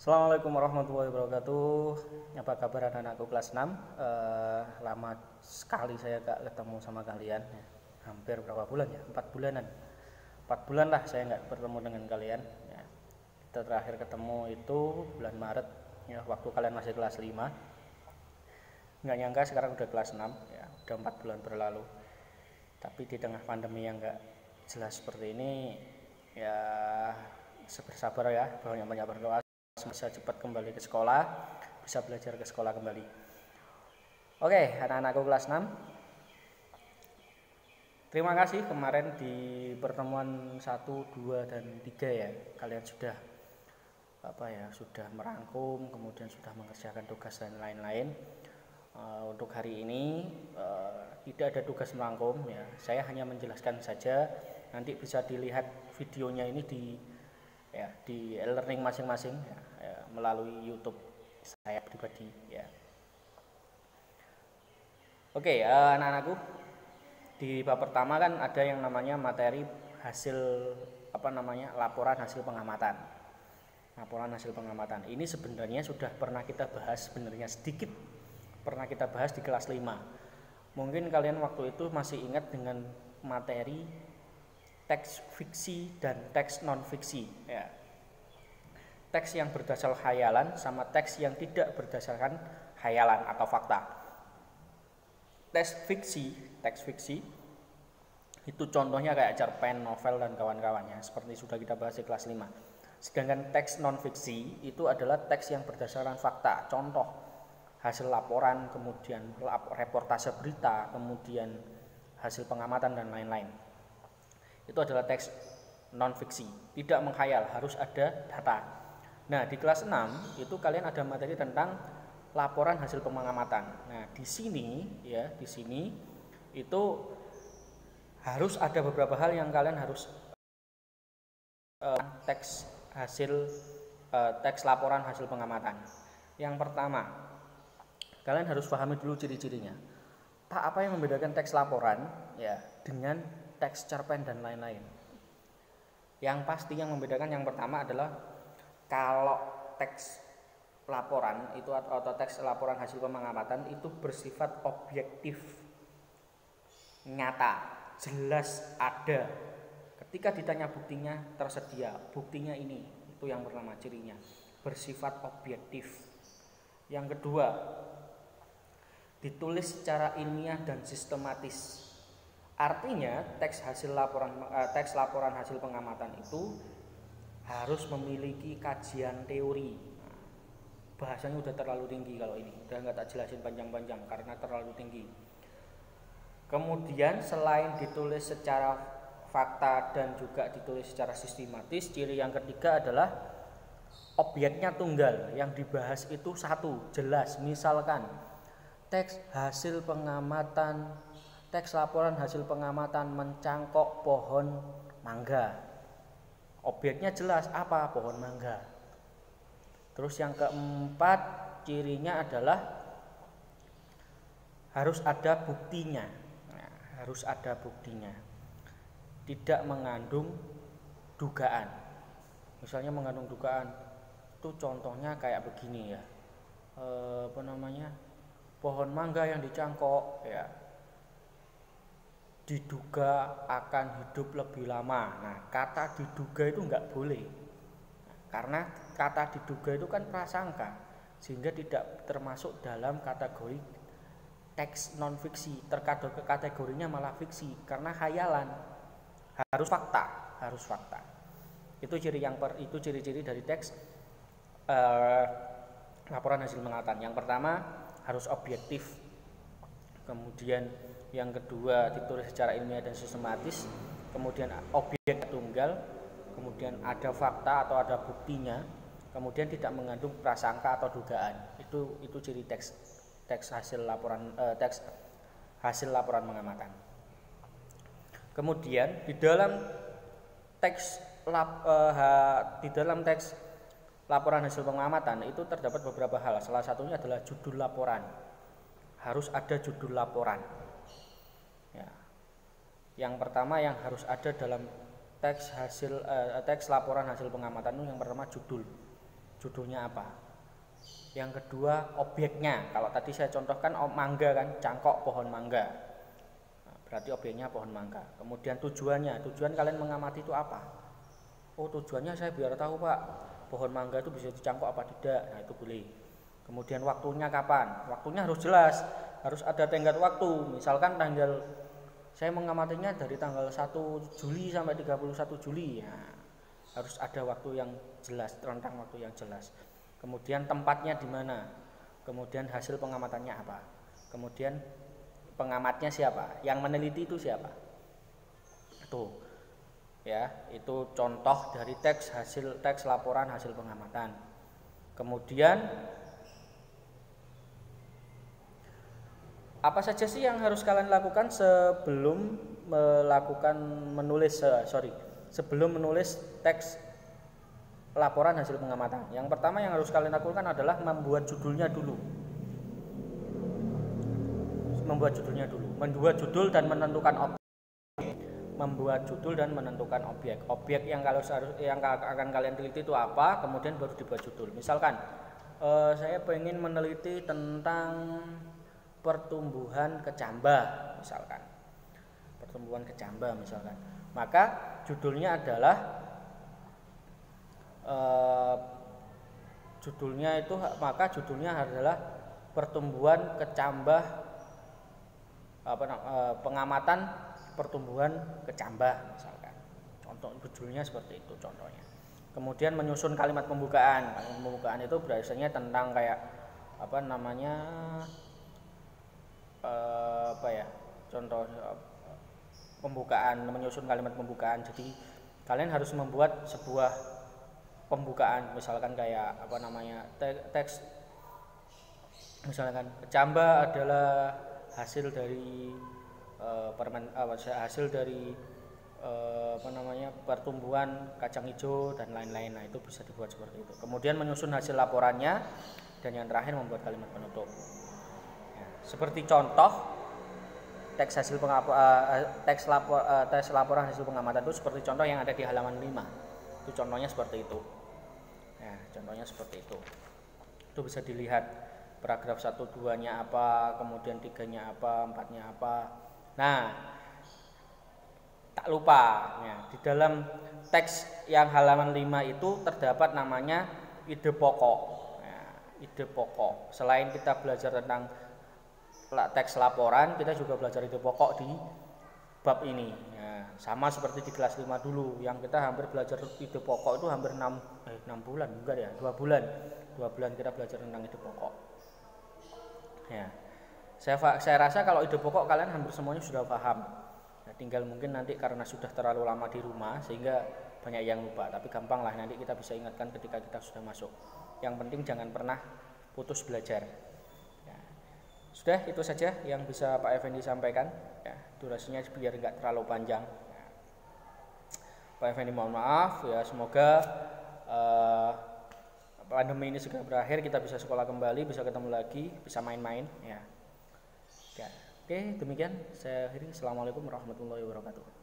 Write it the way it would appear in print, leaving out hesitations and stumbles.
Assalamualaikum warahmatullahi wabarakatuh. Apa kabar anak-anakku kelas 6? Lama sekali saya gak ketemu sama kalian ya. Hampir berapa bulan ya? 4 bulanan. 4 bulan lah saya nggak bertemu dengan kalian ya. Kita terakhir ketemu itu bulan Maret ya, waktu kalian masih kelas 5. Nggak nyangka sekarang udah kelas 6 ya, udah 4 bulan berlalu. Tapi di tengah pandemi yang nggak jelas seperti ini ya, bersabar ya, banyak-banyak berdoa bisa cepat kembali ke sekolah, bisa belajar ke sekolah kembali. Oke, anak-anakku kelas 6, terima kasih kemarin di pertemuan 1, 2, dan 3 ya, kalian sudah sudah merangkum, kemudian sudah mengerjakan tugas dan lain-lain. Untuk hari ini tidak ada tugas merangkum ya, saya hanya menjelaskan saja. Nanti bisa dilihat videonya ini di e-learning masing-masing ya, melalui YouTube saya pribadi ya. Oke, anak-anakku, di bab pertama kan ada yang namanya materi hasil laporan hasil pengamatan. Laporan hasil pengamatan ini sebenarnya sudah pernah kita bahas, sebenarnya sedikit pernah kita bahas di kelas 5. Mungkin kalian waktu itu masih ingat dengan materi teks fiksi dan teks non fiksi ya. Teks yang berdasar khayalan sama teks yang tidak berdasarkan khayalan atau fakta. Teks fiksi itu contohnya kayak cerpen, novel, dan kawan-kawannya, seperti sudah kita bahas di kelas 5. Sedangkan teks non fiksi itu adalah teks yang berdasarkan fakta, contoh hasil laporan, kemudian reportase berita, kemudian hasil pengamatan dan lain-lain. Itu adalah teks non fiksi, tidak menghayal, harus ada data. Nah, di kelas 6 itu kalian ada materi tentang laporan hasil pengamatan. Nah, di sini itu harus ada beberapa hal yang kalian harus teks laporan hasil pengamatan. Yang pertama, kalian harus pahami dulu ciri-cirinya. Apa yang membedakan teks laporan ya dengan teks cerpen dan lain-lain? Yang pasti yang membedakan yang pertama adalah kalau teks laporan itu atau teks laporan hasil pengamatan itu bersifat objektif, nyata, jelas ada. Ketika ditanya buktinya tersedia, buktinya ini, itu yang pertama cirinya, bersifat objektif. Yang kedua, ditulis secara ilmiah dan sistematis. Artinya teks laporan hasil pengamatan itu harus memiliki kajian teori. Bahasanya udah terlalu tinggi kalau ini, udah nggak tak jelasin panjang-panjang karena terlalu tinggi. Kemudian selain ditulis secara fakta dan juga ditulis secara sistematis, ciri yang ketiga adalah objeknya tunggal, yang dibahas itu satu, jelas. Misalkan teks laporan hasil pengamatan mencangkok pohon mangga, objeknya jelas, apa? Pohon mangga. Terus yang keempat, cirinya adalah harus ada buktinya. Nah, harus ada buktinya. Tidak mengandung dugaan. Misalnya mengandung dugaan, itu contohnya kayak begini ya. Pohon mangga yang dicangkok ya, diduga akan hidup lebih lama. Nah, kata diduga itu nggak boleh, karena kata diduga itu kan prasangka, sehingga tidak termasuk dalam kategori teks non fiksi. Kategorinya malah fiksi karena khayalan. Harus fakta. Itu ciri-ciri dari teks laporan hasil pengamatan. Yang pertama harus objektif. Kemudian yang kedua ditulis secara ilmiah dan sistematis. Kemudian objek tunggal. Kemudian ada fakta atau ada buktinya. Kemudian tidak mengandung prasangka atau dugaan. Itu ciri teks hasil laporan pengamatan. Kemudian di dalam teks laporan hasil pengamatan itu terdapat beberapa hal. Salah satunya adalah judul laporan. Harus ada judul laporan. Ya. Yang pertama yang harus ada dalam teks laporan hasil pengamatan itu yang pertama judul. judulnya apa. Yang kedua objeknya, kalau tadi saya contohkan mangga kan, cangkok pohon mangga, nah, berarti objeknya pohon mangga. Kemudian tujuannya, tujuan kalian mengamati itu apa? Oh tujuannya saya biar tahu Pak, pohon mangga itu bisa dicangkok apa tidak, nah itu boleh. Kemudian waktunya kapan? Waktunya harus jelas, harus ada tenggat waktu. Misalkan saya mengamatinya dari tanggal 1 Juli sampai 31 Juli ya, harus ada waktu yang jelas, rentang waktu yang jelas. Kemudian tempatnya di mana, kemudian hasil pengamatannya apa, kemudian pengamatnya siapa, yang meneliti itu siapa. Tuh ya, itu contoh dari teks laporan hasil pengamatan. Kemudian apa saja sih yang harus kalian lakukan sebelum menulis teks laporan hasil pengamatan? Yang pertama yang harus kalian lakukan adalah membuat judulnya dulu. Membuat judul dan menentukan objek. Objek yang akan kalian teliti itu apa, kemudian baru dibuat judul. Misalkan saya ingin meneliti tentang pertumbuhan kecambah misalkan. Maka judulnya adalah pertumbuhan kecambah, pengamatan pertumbuhan kecambah misalkan. Contoh judulnya seperti itu contohnya. Kemudian menyusun kalimat pembukaan. Kalimat pembukaan itu biasanya tentang kayak contoh pembukaan, menyusun kalimat pembukaan. Jadi kalian harus membuat sebuah pembukaan, misalkan kayak teks, misalkan kecambah adalah hasil dari pertumbuhan kacang hijau dan lain-lain. Nah itu bisa dibuat seperti itu. Kemudian menyusun hasil laporannya, dan yang terakhir membuat kalimat penutup ya, seperti contoh teks laporan hasil pengamatan itu seperti contoh yang ada di halaman 5. Itu contohnya seperti itu. Ya, contohnya seperti itu. Itu bisa dilihat paragraf 1-2-nya apa, kemudian 3-nya apa, 4-nya apa. Nah, tak lupa ya, di dalam teks yang halaman 5 itu terdapat namanya ide pokok. Ya, ide pokok. Selain kita belajar tentang teks laporan, kita juga belajar ide pokok di bab ini ya, sama seperti di kelas 5 dulu yang kita hampir belajar ide pokok itu hampir 2 bulan kita belajar tentang ide pokok ya. Saya rasa kalau ide pokok kalian hampir semuanya sudah paham ya, tinggal mungkin nanti karena sudah terlalu lama di rumah sehingga banyak yang lupa, tapi gampang lah, nanti kita bisa ingatkan ketika kita sudah masuk. Yang penting jangan pernah putus belajar. Sudah, itu saja yang bisa Pak Effendi sampaikan ya, durasinya biar nggak terlalu panjang ya. Pak Effendi mohon maaf ya, semoga pandemi ini segera berakhir, kita bisa sekolah kembali, bisa ketemu lagi, bisa main-main ya. Oke, demikian saya akhiri. Assalamualaikum warahmatullahi wabarakatuh.